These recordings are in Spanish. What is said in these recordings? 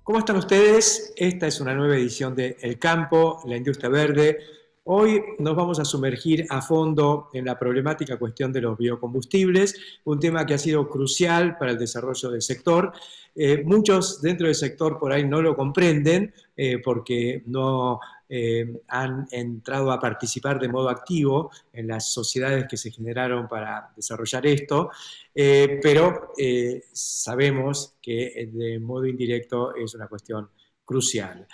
¿Cómo están ustedes? Esta es una nueva edición de El Campo, la industria verde. Hoy nos vamos a sumergir a fondo en la problemática cuestión de los biocombustibles, un tema que ha sido crucial para el desarrollo del sector. Muchos dentro del sector por ahí no lo comprenden porque no han entrado a participar de modo activo en las sociedades que se generaron para desarrollar esto. Pero sabemos que de modo indirecto es una cuestión crucial.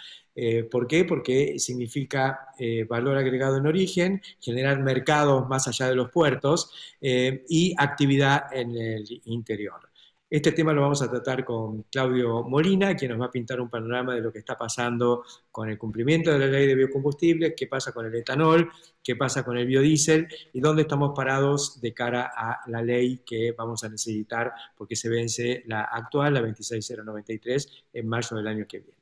¿Por qué? Porque significa valor agregado en origen, generar mercados más allá de los puertos y actividad en el interior. Este tema lo vamos a tratar con Claudio Molina, quien nos va a pintar un panorama de lo que está pasando con el cumplimiento de la ley de biocombustibles, qué pasa con el etanol, qué pasa con el biodiesel y dónde estamos parados de cara a la ley que vamos a necesitar porque se vence la actual, la 26093, en marzo del año que viene.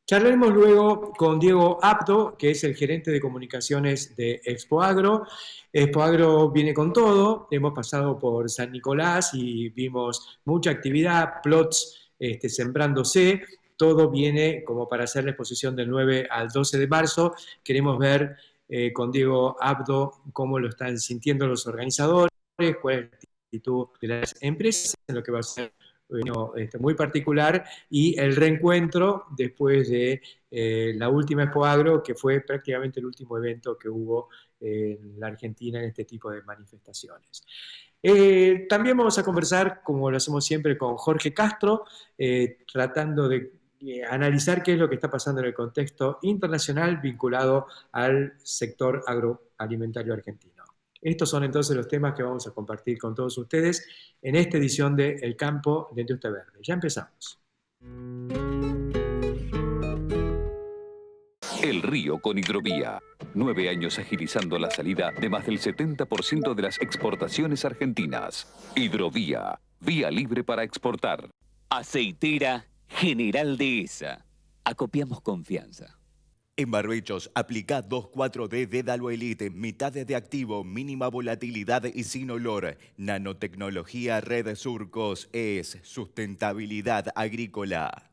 Charlaremos luego con Diego Apto, que es el gerente de comunicaciones de Expoagro. Expoagro viene con todo, hemos pasado por San Nicolás y vimos mucha actividad, plots sembrándose, todo viene como para hacer la exposición del 9 al 12 de marzo. Queremos ver con Diego Apto cómo lo están sintiendo los organizadores, cuál es la actitud de las empresas en lo que va a ser muy particular, y el reencuentro después de la última Expoagro, que fue prácticamente el último evento que hubo en la Argentina en este tipo de manifestaciones. También vamos a conversar, como lo hacemos siempre, con Jorge Castro, tratando de analizar qué es lo que está pasando en el contexto internacional vinculado al sector agroalimentario argentino. Estos son entonces los temas que vamos a compartir con todos ustedes en esta edición de El Campo de Industria Verde. Ya empezamos. El Río con Hidrovía. 9 años agilizando la salida de más del 70% de las exportaciones argentinas. Hidrovía, vía libre para exportar. Aceitera General Dehesa. Acopiamos confianza. En barbechos, aplica 2,4-D Dédalo Elite, mitad de activo, mínima volatilidad y sin olor. Nanotecnología Red Surcos es sustentabilidad agrícola.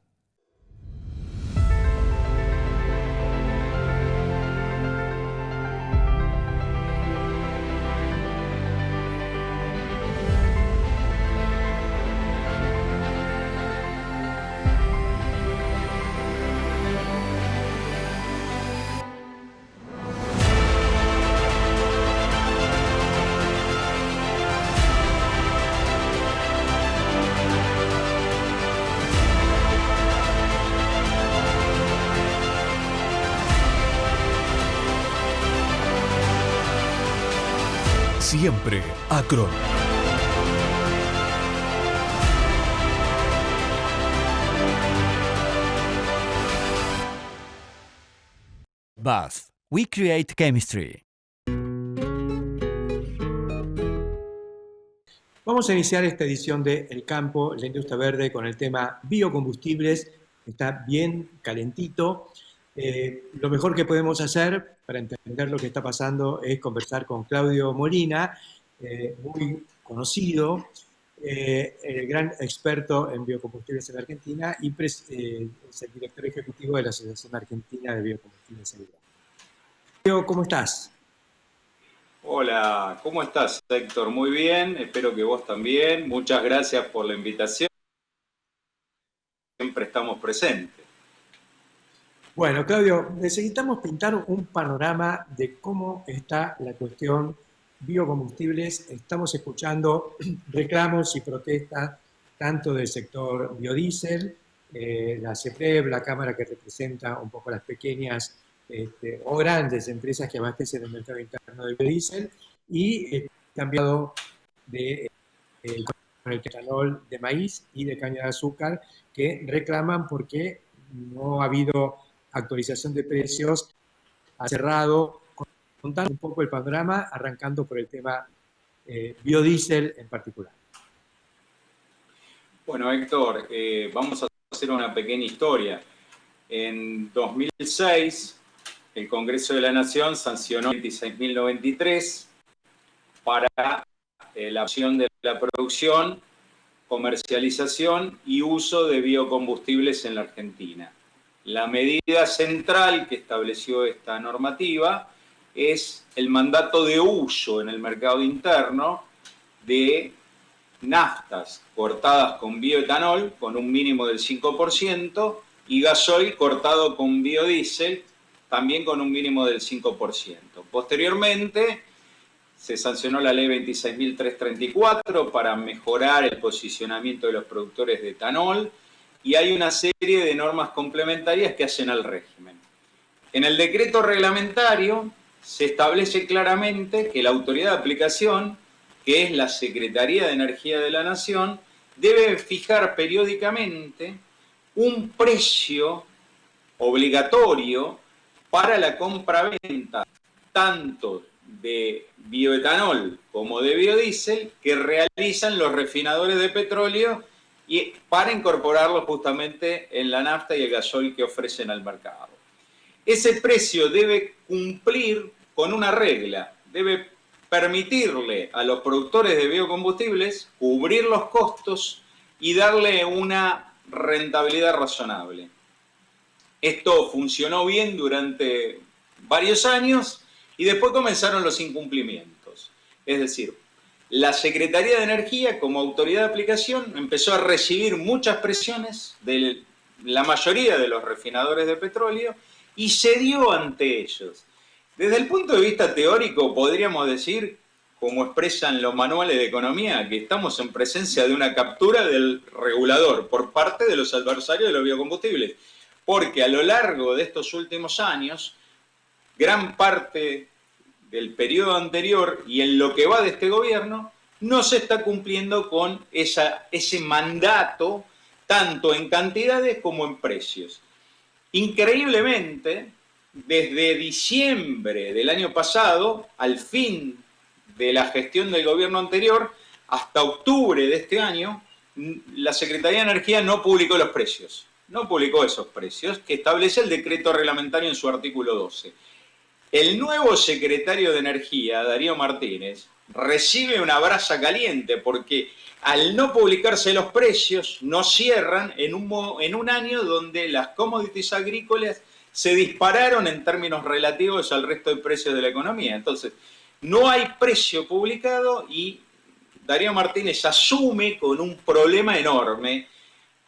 Siempre Acron. BASF. We create chemistry. Vamos a iniciar esta edición de El Campo, la industria verde, con el tema biocombustibles. Está bien calentito. Lo mejor que podemos hacer para entender lo que está pasando es conversar con Claudio Molina, muy conocido, el gran experto en biocombustibles en Argentina y es el director ejecutivo de la Asociación Argentina de Biocombustibles Seguros. Claudio, ¿cómo estás? Hola, ¿cómo estás, Héctor? Muy bien, espero que vos también. Muchas gracias por la invitación. Siempre estamos presentes. Bueno, Claudio, necesitamos pintar un panorama de cómo está la cuestión biocombustibles. Estamos escuchando reclamos y protestas tanto del sector biodiesel, la CEPREB, la Cámara que representa un poco las pequeñas o grandes empresas que abastecen el mercado interno del biodiesel, y cambiado con el etanol de maíz y de caña de azúcar, que reclaman porque no ha habido actualización de precios, ha cerrado. Contando un poco el panorama, arrancando por el tema biodiesel en particular. Bueno, Héctor, vamos a hacer una pequeña historia. En 2006, el Congreso de la Nación sancionó 26.093 para la opción de la producción comercialización y uso de biocombustibles en la Argentina. La medida central que estableció esta normativa es el mandato de uso en el mercado interno de naftas cortadas con bioetanol con un mínimo del 5% y gasoil cortado con biodiesel también con un mínimo del 5%. Posteriormente se sancionó la ley 26.334 para mejorar el posicionamiento de los productores de etanol y hay una serie de normas complementarias que hacen al régimen. En el decreto reglamentario se establece claramente que la autoridad de aplicación, que es la Secretaría de Energía de la Nación, debe fijar periódicamente un precio obligatorio para la compra-venta tanto de bioetanol como de biodiesel que realizan los refinadores de petróleo y para incorporarlo justamente en la nafta y el gasoil que ofrecen al mercado. Ese precio debe cumplir con una regla, debe permitirle a los productores de biocombustibles cubrir los costos y darle una rentabilidad razonable. Esto funcionó bien durante varios años y después comenzaron los incumplimientos. Es decir, la Secretaría de Energía, como autoridad de aplicación, empezó a recibir muchas presiones de la mayoría de los refinadores de petróleo y cedió ante ellos. Desde el punto de vista teórico, podríamos decir, como expresan los manuales de economía, que estamos en presencia de una captura del regulador por parte de los adversarios de los biocombustibles. Porque a lo largo de estos últimos años, gran parte del periodo anterior y en lo que va de este gobierno, no se está cumpliendo con ese mandato, tanto en cantidades como en precios. Increíblemente, desde diciembre del año pasado, al fin de la gestión del gobierno anterior, hasta octubre de este año, la Secretaría de Energía no publicó los precios. No publicó esos precios que establece el decreto reglamentario en su artículo 12. El nuevo secretario de Energía, Darío Martínez, recibe una brasa caliente porque al no publicarse los precios, no cierran en un año donde las commodities agrícolas se dispararon en términos relativos al resto de precios de la economía. Entonces, no hay precio publicado y Darío Martínez asume con un problema enorme,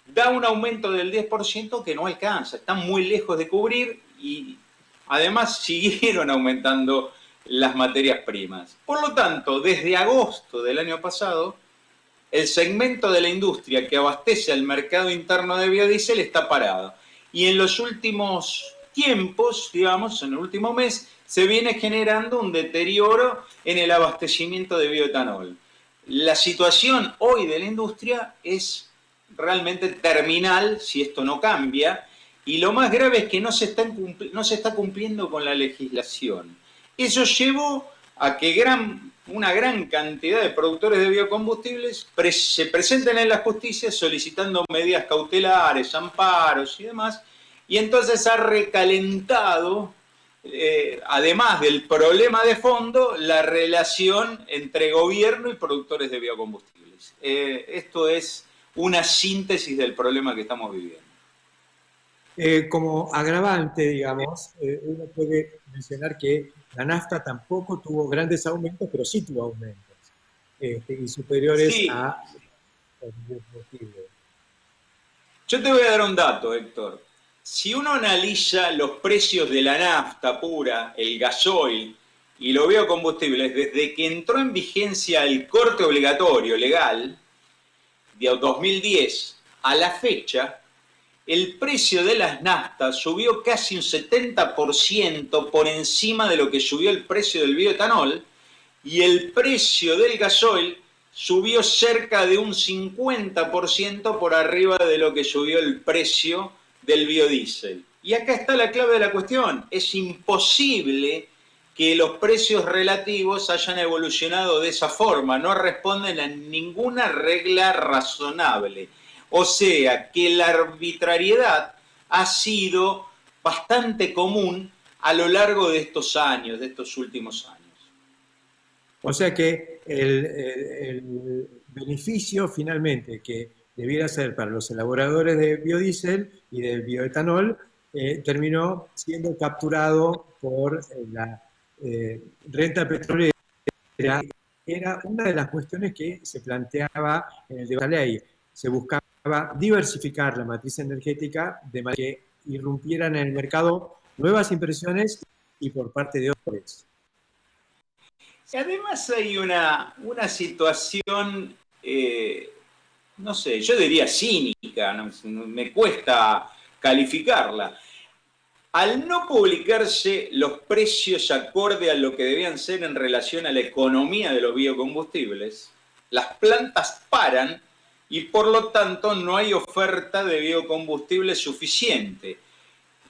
da un aumento del 10% que no alcanza, están muy lejos de cubrir y además siguieron aumentando las materias primas. Por lo tanto, desde agosto del año pasado, el segmento de la industria que abastece al mercado interno de biodiesel está parado. Y en los últimos tiempos, digamos, en el último mes, se viene generando un deterioro en el abastecimiento de bioetanol. La situación hoy de la industria es realmente terminal si esto no cambia, y lo más grave es que no se está cumpliendo con la legislación. Eso llevó a que una gran cantidad de productores de biocombustibles se presenten en la justicia solicitando medidas cautelares, amparos y demás, y entonces ha recalentado, además del problema de fondo, la relación entre gobierno y productores de biocombustibles. Esto es una síntesis del problema que estamos viviendo. Como agravante, digamos, uno puede mencionar que la nafta tampoco tuvo grandes aumentos, pero sí tuvo aumentos y superiores Sí. a los biocombustibles. Yo te voy a dar un dato, Héctor. Si uno analiza los precios de la nafta pura, el gasoil y los biocombustibles, desde que entró en vigencia el corte obligatorio legal de 2010 a la fecha, el precio de las naftas subió casi un 70% por encima de lo que subió el precio del bioetanol y el precio del gasoil subió cerca de un 50% por arriba de lo que subió el precio del biodiesel. Y acá está la clave de la cuestión. Es imposible que los precios relativos hayan evolucionado de esa forma. No responden a ninguna regla razonable. O sea, que la arbitrariedad ha sido bastante común a lo largo de estos años, de estos últimos años. O sea que el beneficio finalmente que debiera ser para los elaboradores de biodiesel y de bioetanol terminó siendo capturado por la renta petrolera. Era una de las cuestiones que se planteaba en el debate de la ley. Se buscaba diversificar la matriz energética de manera que irrumpieran en el mercado nuevas impresiones y por parte de otros. Además hay una situación, no sé, yo diría cínica, no, me cuesta calificarla. Al no publicarse los precios acorde a lo que debían ser en relación a la economía de los biocombustibles, las plantas paran y por lo tanto no hay oferta de biocombustible suficiente.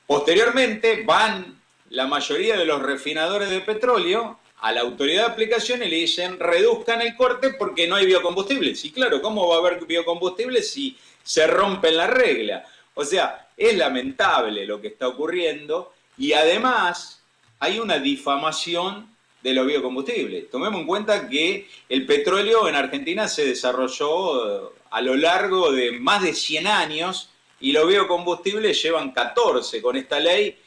Posteriormente van la mayoría de los refinadores de petróleo a la autoridad de aplicación y le dicen reduzcan el corte porque no hay biocombustibles. Y claro, ¿cómo va a haber biocombustibles si se rompen la regla? O sea, es lamentable lo que está ocurriendo y además hay una difamación de los biocombustibles. Tomemos en cuenta que el petróleo en Argentina se desarrolló a lo largo de más de 100 años y los biocombustibles llevan 14. Con esta ley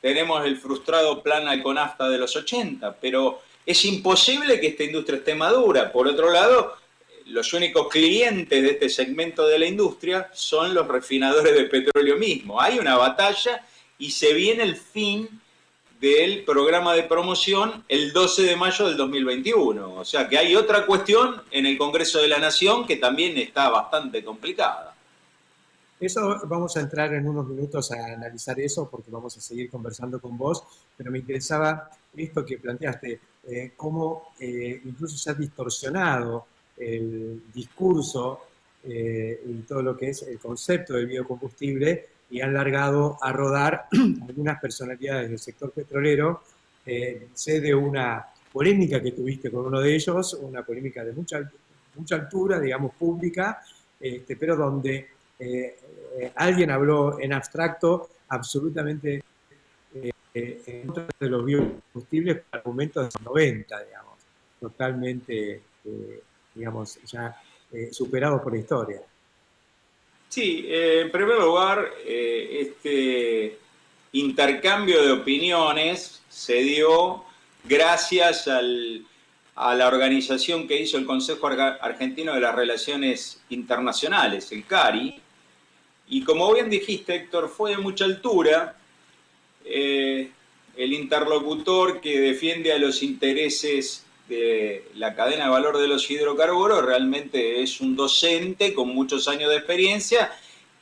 tenemos el frustrado plan Alconafta de los 80, pero es imposible que esta industria esté madura. Por otro lado, los únicos clientes de este segmento de la industria son los refinadores de petróleo mismo. Hay una batalla y se viene el fin del programa de promoción el 12 de mayo del 2021. O sea que hay otra cuestión en el Congreso de la Nación que también está bastante complicada. Eso vamos a entrar en unos minutos a analizar eso porque vamos a seguir conversando con vos, pero me interesaba esto que planteaste, cómo incluso se ha distorsionado el discurso y todo lo que es el concepto del biocombustible y han largado a rodar algunas personalidades del sector petrolero. Sé de una polémica que tuviste con uno de ellos, una polémica de mucha altura, digamos, pública, pero donde alguien habló en abstracto absolutamente en contra de los biocombustibles por argumentos de los 90, digamos, totalmente, digamos, ya superados por la historia. Sí, en primer lugar, este intercambio de opiniones se dio gracias a la organización que hizo el Consejo Argentino de las Relaciones Internacionales, el CARI, y como bien dijiste, Héctor, fue de mucha altura. El interlocutor que defiende a los intereses de la cadena de valor de los hidrocarburos realmente es un docente con muchos años de experiencia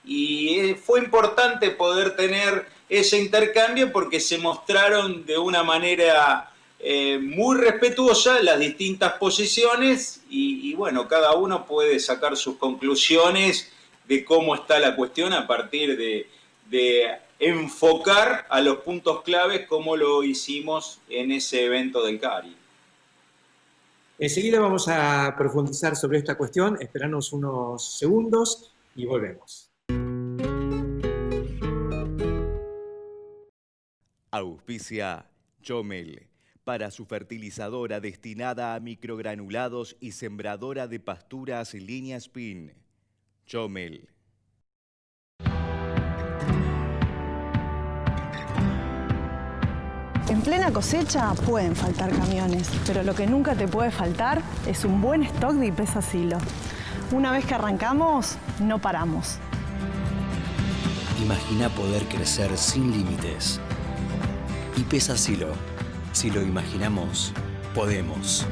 y fue importante poder tener ese intercambio porque se mostraron de una manera muy respetuosa las distintas posiciones y bueno, cada uno puede sacar sus conclusiones de cómo está la cuestión a partir de enfocar a los puntos claves como lo hicimos en ese evento del CARI. Enseguida vamos a profundizar sobre esta cuestión, esperanos unos segundos y volvemos. Auspicia Chomel, para su fertilizadora destinada a microgranulados y sembradora de pasturas línea Spin. Chomel. En plena cosecha pueden faltar camiones, pero lo que nunca te puede faltar es un buen stock de IPESA Silo. Una vez que arrancamos, no paramos. Imagina poder crecer sin límites. IPESA Silo. Si lo imaginamos, podemos.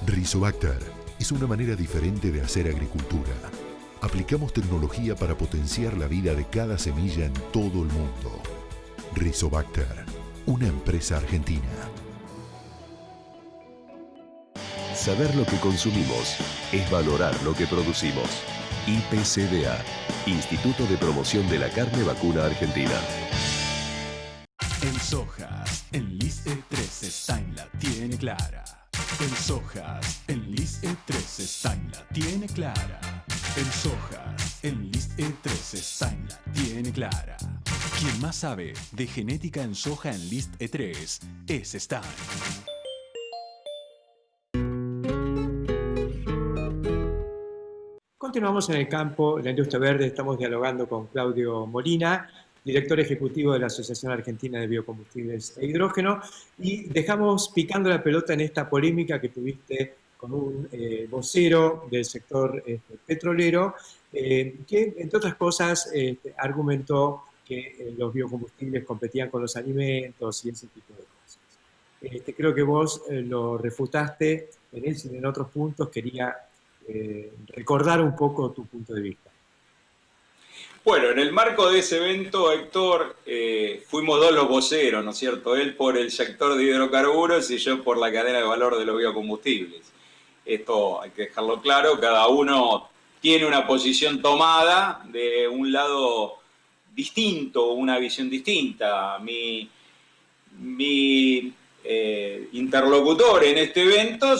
Rizobacter es una manera diferente de hacer agricultura. Aplicamos tecnología para potenciar la vida de cada semilla en todo el mundo. Rizobacter, una empresa argentina. Saber lo que consumimos es valorar lo que producimos. IPCDA, Instituto de Promoción de la Carne Vacuna Argentina. En Sojas, en List E3 Stein la tiene clara. En Sojas, en List E3 Stein la tiene clara. En Sojas, en List E3 Stein la tiene clara. Quien más sabe de genética en soja en List E3 es Stein. Continuamos en el campo, la industria verde. Estamos dialogando con Claudio Molina, director ejecutivo de la Asociación Argentina de Biocombustibles e Hidrógeno, y dejamos picando la pelota en esta polémica que tuviste con un vocero del sector petrolero, que, entre otras cosas, argumentó que los biocombustibles competían con los alimentos y ese tipo de cosas. Creo que vos lo refutaste en ese y en otros puntos. Quería recordar un poco tu punto de vista. Bueno, en el marco de ese evento, Héctor, fuimos dos los voceros, ¿no es cierto? Él por el sector de hidrocarburos y yo por la cadena de valor de los biocombustibles. Esto hay que dejarlo claro, cada uno tiene una posición tomada de un lado distinto, una visión distinta. Mi interlocutor en este evento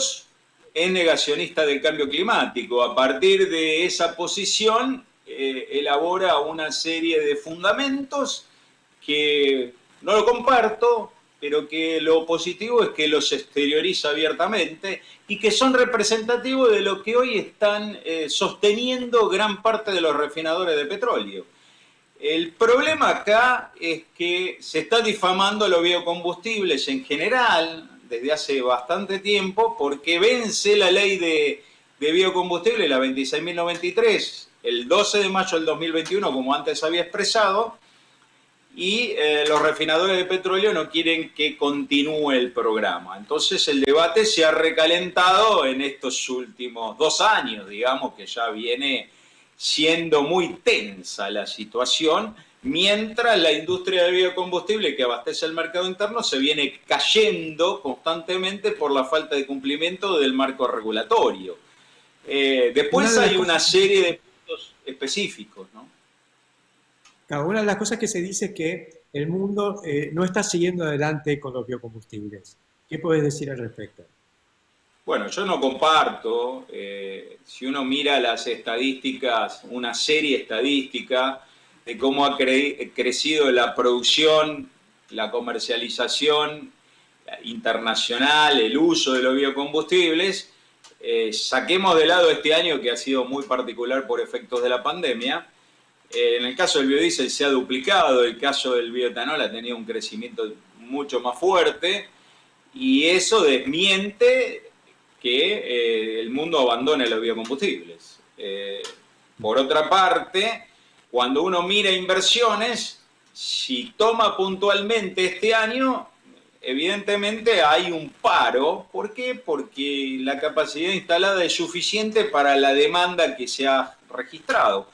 es negacionista del cambio climático. A partir de esa posición elabora una serie de fundamentos que no lo comparto, pero que lo positivo es que los exterioriza abiertamente y que son representativos de lo que hoy están sosteniendo gran parte de los refinadores de petróleo. El problema acá es que se está difamando los biocombustibles en general desde hace bastante tiempo, porque vence la ley de biocombustible, la 26.093, el 12 de mayo del 2021, como antes había expresado, y los refinadores de petróleo no quieren que continúe el programa. Entonces el debate se ha recalentado en estos últimos 2 años, digamos, que ya viene siendo muy tensa la situación, mientras la industria de biocombustible que abastece el mercado interno se viene cayendo constantemente por la falta de cumplimiento del marco regulatorio. Después hay una serie de puntos específicos, ¿no? Una de las cosas que se dice es que el mundo no está siguiendo adelante con los biocombustibles. ¿Qué puedes decir al respecto? Bueno, yo no comparto. Si uno mira las estadísticas, una serie estadística de cómo ha crecido la producción, la comercialización internacional, el uso de los biocombustibles, saquemos de lado este año que ha sido muy particular por efectos de la pandemia. En el caso del biodiesel se ha duplicado, el caso del bioetanol ha tenido un crecimiento mucho más fuerte y eso desmiente que el mundo abandone los biocombustibles. Por otra parte, cuando uno mira inversiones, si toma puntualmente este año, evidentemente hay un paro. ¿Por qué? Porque la capacidad instalada es suficiente para la demanda que se ha registrado.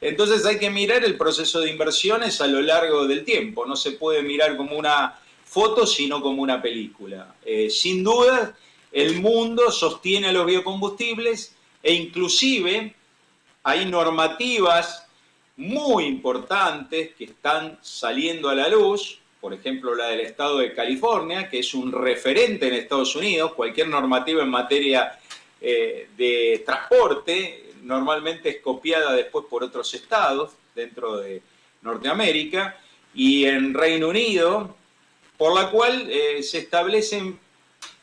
Entonces hay que mirar el proceso de inversiones a lo largo del tiempo. No se puede mirar como una foto, sino como una película. Sin duda, el mundo sostiene a los biocombustibles e inclusive hay normativas muy importantes que están saliendo a la luz. Por ejemplo, la del estado de California, que es un referente en Estados Unidos. Cualquier normativa en materia de transporte normalmente es copiada después por otros estados dentro de Norteamérica y en Reino Unido, por la cual se establecen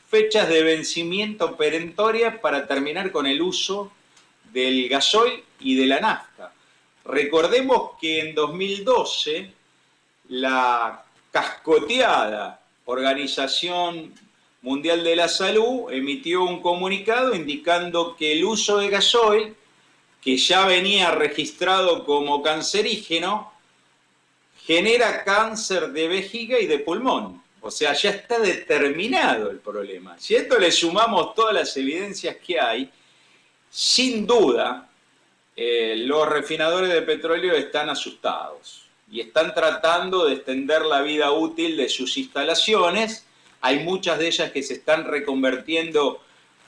fechas de vencimiento perentorias para terminar con el uso del gasoil y de la nafta. Recordemos que en 2012 la cascoteada Organización Mundial de la Salud emitió un comunicado indicando que el uso de gasoil, que ya venía registrado como cancerígeno, genera cáncer de vejiga y de pulmón. O sea, ya está determinado el problema. Si a esto le sumamos todas las evidencias que hay, sin duda, los refinadores de petróleo están asustados y están tratando de extender la vida útil de sus instalaciones. Hay muchas de ellas que se están reconvirtiendo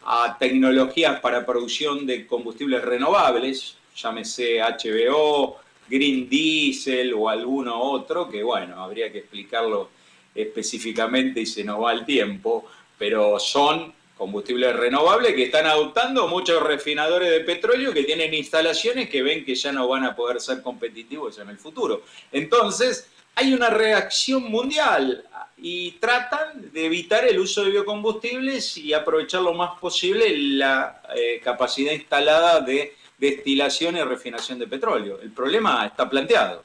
a tecnologías para producción de combustibles renovables, llámese HBO, Green Diesel o alguno otro, que bueno, habría que explicarlo específicamente y se nos va el tiempo, pero son combustibles renovables que están adoptando muchos refinadores de petróleo que tienen instalaciones que ven que ya no van a poder ser competitivos en el futuro. Entonces, hay una reacción mundial y tratan de evitar el uso de biocombustibles y aprovechar lo más posible la capacidad instalada de destilación y refinación de petróleo. El problema está planteado.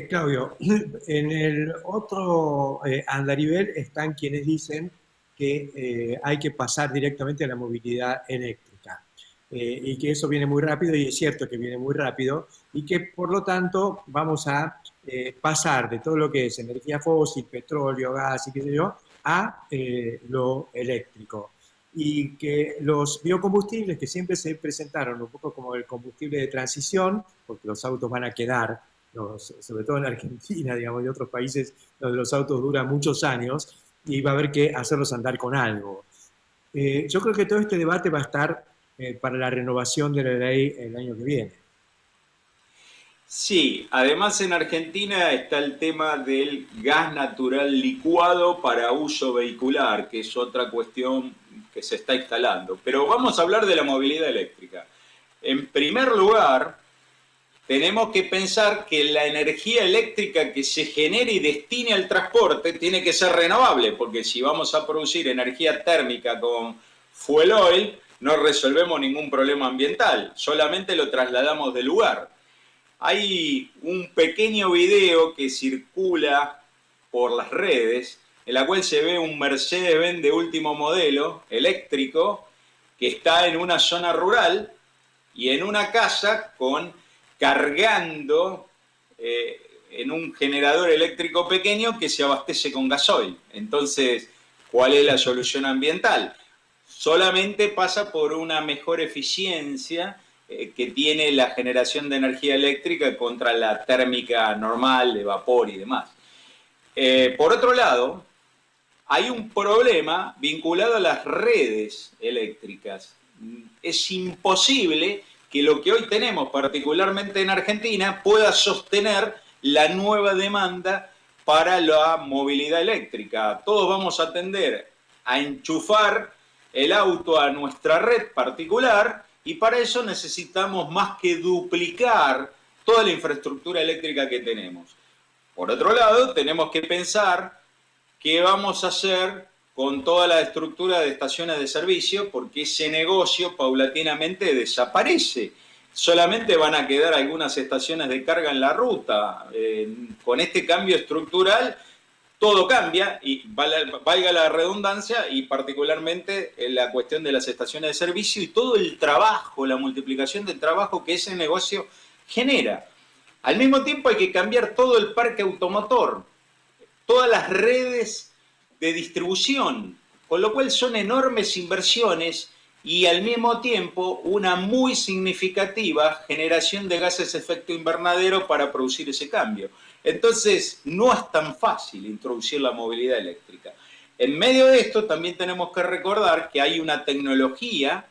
Claudio, en el otro andarivel están quienes dicen que hay que pasar directamente a la movilidad eléctrica y que eso viene muy rápido, y es cierto que viene muy rápido, y que por lo tanto vamos a pasar de todo lo que es energía fósil, petróleo, gas y qué sé yo, a lo eléctrico. Y que los biocombustibles, que siempre se presentaron un poco como el combustible de transición, porque los autos van a quedar, sobre todo en Argentina, digamos, y otros países donde los autos duran muchos años, y va a haber que hacerlos andar con algo. Yo creo que todo este debate va a estar para la renovación de la ley el año que viene. Sí, además en Argentina está el tema del gas natural licuado para uso vehicular, que es otra cuestión que se está instalando. Pero vamos a hablar de la movilidad eléctrica. En primer lugar, tenemos que pensar que la energía eléctrica que se genere y destine al transporte tiene que ser renovable, porque si vamos a producir energía térmica con fuel oil, no resolvemos ningún problema ambiental, solamente lo trasladamos de lugar. Hay un pequeño video que circula por las redes, en la cual se ve un Mercedes-Benz de último modelo, eléctrico, que está en una zona rural y en una casa cargando en un generador eléctrico pequeño que se abastece con gasoil. Entonces, ¿cuál es la solución ambiental? Solamente pasa por una mejor eficiencia que tiene la generación de energía eléctrica contra la térmica normal de vapor y demás. Por otro lado, hay un problema vinculado a las redes eléctricas. Es imposible que lo que hoy tenemos, particularmente en Argentina, pueda sostener la nueva demanda para la movilidad eléctrica. Todos vamos a tender a enchufar el auto a nuestra red particular, y para eso necesitamos más que duplicar toda la infraestructura eléctrica que tenemos. Por otro lado, tenemos que pensar qué vamos a hacer con toda la estructura de estaciones de servicio, porque ese negocio paulatinamente desaparece. Solamente van a quedar algunas estaciones de carga en la ruta. Con este cambio estructural, todo cambia, y valga la redundancia, y particularmente en la cuestión de las estaciones de servicio y todo el trabajo, la multiplicación del trabajo que ese negocio genera. Al mismo tiempo hay que cambiar todo el parque automotor, todas las redes de distribución, con lo cual son enormes inversiones y al mismo tiempo una muy significativa generación de gases de efecto invernadero para producir ese cambio. Entonces, no es tan fácil introducir la movilidad eléctrica. En medio de esto también tenemos que recordar que hay una tecnología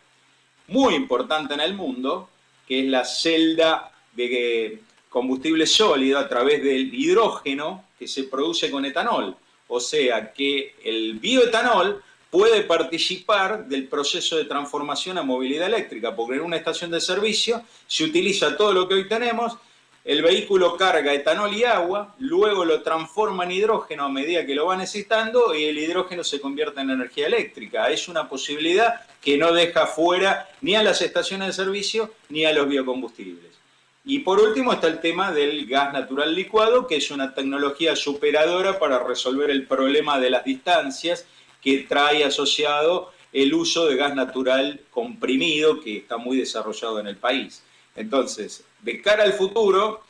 muy importante en el mundo, que es la celda de combustible sólido a través del hidrógeno que se produce con etanol. O sea que el bioetanol puede participar del proceso de transformación a movilidad eléctrica, porque en una estación de servicio se utiliza todo lo que hoy tenemos, el vehículo carga etanol y agua, luego lo transforma en hidrógeno a medida que lo va necesitando y el hidrógeno se convierte en energía eléctrica. Es una posibilidad que no deja fuera ni a las estaciones de servicio ni a los biocombustibles. Y por último está el tema del gas natural licuado, que es una tecnología superadora para resolver el problema de las distancias que trae asociado el uso de gas natural comprimido, que está muy desarrollado en el país. Entonces, de cara al futuro,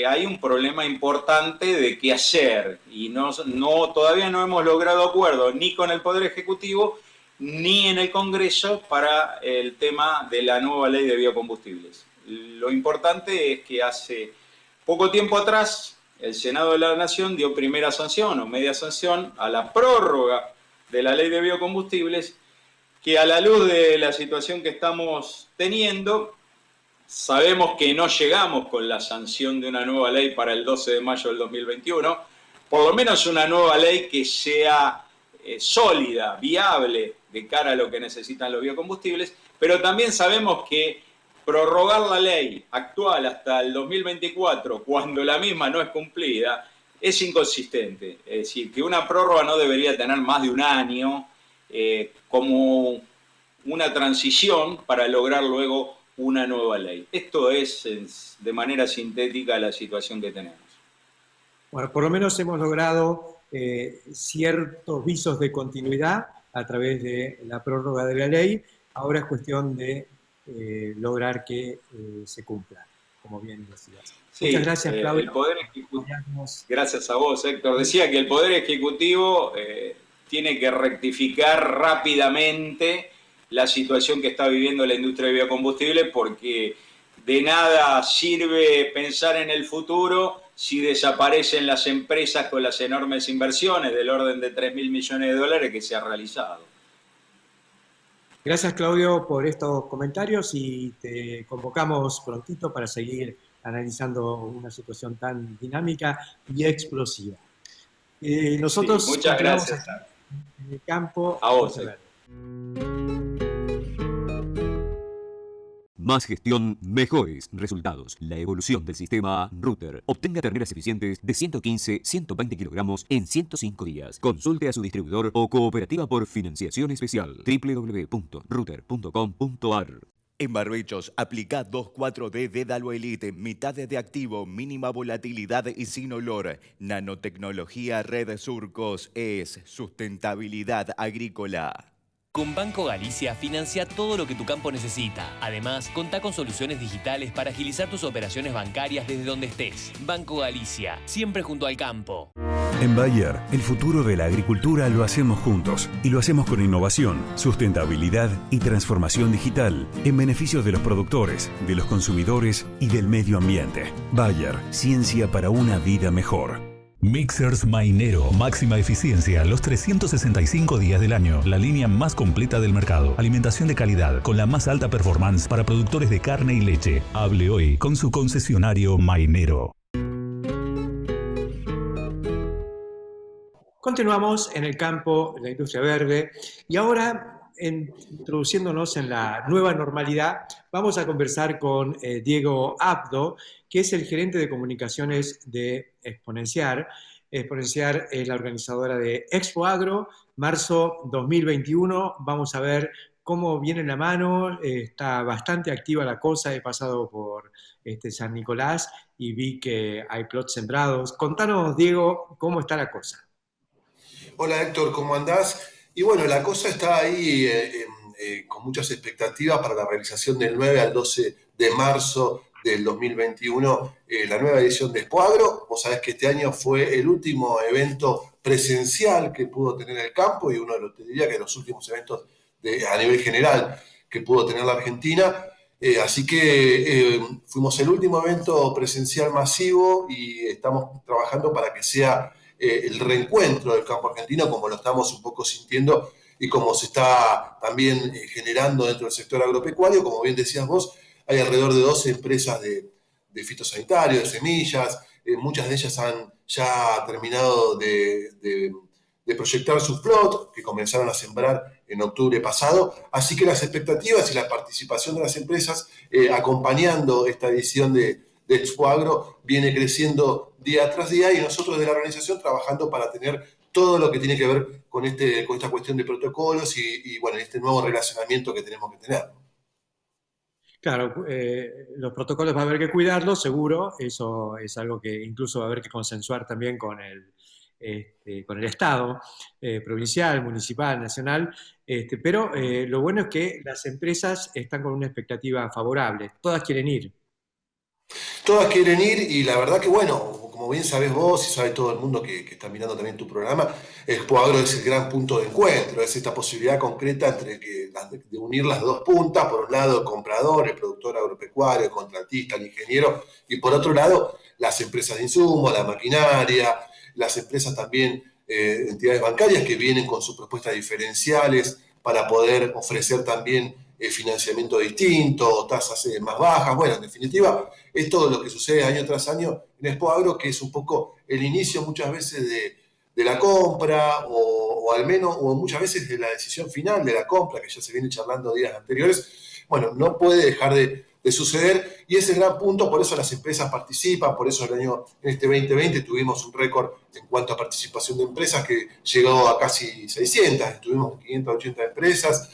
hay un problema importante de qué hacer, y todavía no hemos logrado acuerdo ni con el Poder Ejecutivo ni en el Congreso para el tema de la nueva ley de biocombustibles. Lo importante es que hace poco tiempo atrás el Senado de la Nación dio primera sanción o media sanción a la prórroga de la ley de biocombustibles, que a la luz de la situación que estamos teniendo, sabemos que no llegamos con la sanción de una nueva ley para el 12 de mayo del 2021, por lo menos una nueva ley que sea sólida, viable de cara a lo que necesitan los biocombustibles, pero también sabemos que prorrogar la ley actual hasta el 2024, cuando la misma no es cumplida, es inconsistente. Es decir, que una prórroga no debería tener más de un año como una transición para lograr luego una nueva ley. Esto es de manera sintética la situación que tenemos. Bueno, por lo menos hemos logrado ciertos visos de continuidad a través de la prórroga de la ley. Ahora es cuestión de lograr que se cumpla, como bien decías. Sí, muchas gracias, Claudio. El Poder Ejecutivo, gracias a vos, Héctor. Decía que el Poder Ejecutivo tiene que rectificar rápidamente la situación que está viviendo la industria de biocombustibles, porque de nada sirve pensar en el futuro si desaparecen las empresas con las enormes inversiones del orden de 3.000 millones de dólares que se ha realizado. Gracias, Claudio, por estos comentarios y te convocamos prontito para seguir analizando una situación tan dinámica y explosiva. Nosotros sí, muchas gracias. En el campo. A vos. Más gestión, mejores resultados. La evolución del sistema Router. Obtenga terneras eficientes de 115, 120 kilogramos en 105 días. Consulte a su distribuidor o cooperativa por financiación especial. www.router.com.ar. En Barbechos, aplica 2,4-D Dédalo Elite, mitad de activo, mínima volatilidad y sin olor. Nanotecnología Red Surcos es sustentabilidad agrícola. Con Banco Galicia financia todo lo que tu campo necesita. Además, contá con soluciones digitales para agilizar tus operaciones bancarias desde donde estés. Banco Galicia, siempre junto al campo. En Bayer, el futuro de la agricultura lo hacemos juntos. Y lo hacemos con innovación, sustentabilidad y transformación digital, en beneficio de los productores, de los consumidores y del medio ambiente. Bayer, ciencia para una vida mejor. Mixers Mainero, máxima eficiencia los 365 días del año. La línea más completa del mercado. Alimentación de calidad con la más alta performance para productores de carne y leche. Hable hoy con su concesionario Mainero. Continuamos en el campo de la industria verde y ahora, introduciéndonos en la nueva normalidad, vamos a conversar con Diego Abdo, que es el gerente de comunicaciones de Exponenciar. Exponenciar es la organizadora de Expo Agro, marzo 2021. Vamos a ver cómo viene la mano. Está bastante activa la cosa. He pasado por San Nicolás y vi que hay plots sembrados. Contanos, Diego, cómo está la cosa. Hola, Héctor, ¿cómo andás? Y bueno, la cosa está ahí con muchas expectativas para la realización del 9 al 12 de marzo del 2021, la nueva edición de Expo Agro. Vos sabés que este año fue el último evento presencial que pudo tener el campo y uno de los, te diría que los últimos eventos a nivel general que pudo tener la Argentina. Así que fuimos el último evento presencial masivo y estamos trabajando para que sea el reencuentro del campo argentino, como lo estamos un poco sintiendo y como se está también generando dentro del sector agropecuario. Como bien decías vos, hay alrededor de 12 empresas de fitosanitarios, de semillas. Muchas de ellas han ya terminado de proyectar sus plots, que comenzaron a sembrar en octubre pasado. Así que las expectativas y la participación de las empresas acompañando esta edición de Expo Agro viene creciendo día tras día, y nosotros de la organización trabajando para tener todo lo que tiene que ver con esta cuestión de protocolos y bueno, este nuevo relacionamiento que tenemos que tener. Claro, los protocolos va a haber que cuidarlos, seguro. Eso es algo que incluso va a haber que consensuar también con el Estado, provincial, municipal, nacional. Pero lo bueno es que las empresas están con una expectativa favorable. Todas quieren ir. Todas quieren ir, y la verdad que, bueno, como bien sabés vos y sabe todo el mundo que está mirando también tu programa, Expo Agro es el gran punto de encuentro, es esta posibilidad concreta de unir las dos puntas. Por un lado, el comprador, el productor agropecuario, el contratista, el ingeniero, y por otro lado, las empresas de insumos, la maquinaria, las empresas también, entidades bancarias que vienen con sus propuestas diferenciales para poder ofrecer también financiamiento distinto, tasas más bajas. Bueno, en definitiva, es todo lo que sucede año tras año en Expo Agro, que es un poco el inicio muchas veces de la compra, o al menos, o muchas veces de la decisión final de la compra, que ya se viene charlando días anteriores. Bueno, no puede dejar de suceder, y es el gran punto. Por eso las empresas participan, por eso en este 2020 tuvimos un récord en cuanto a participación de empresas que llegó a casi 600, estuvimos en 580 empresas,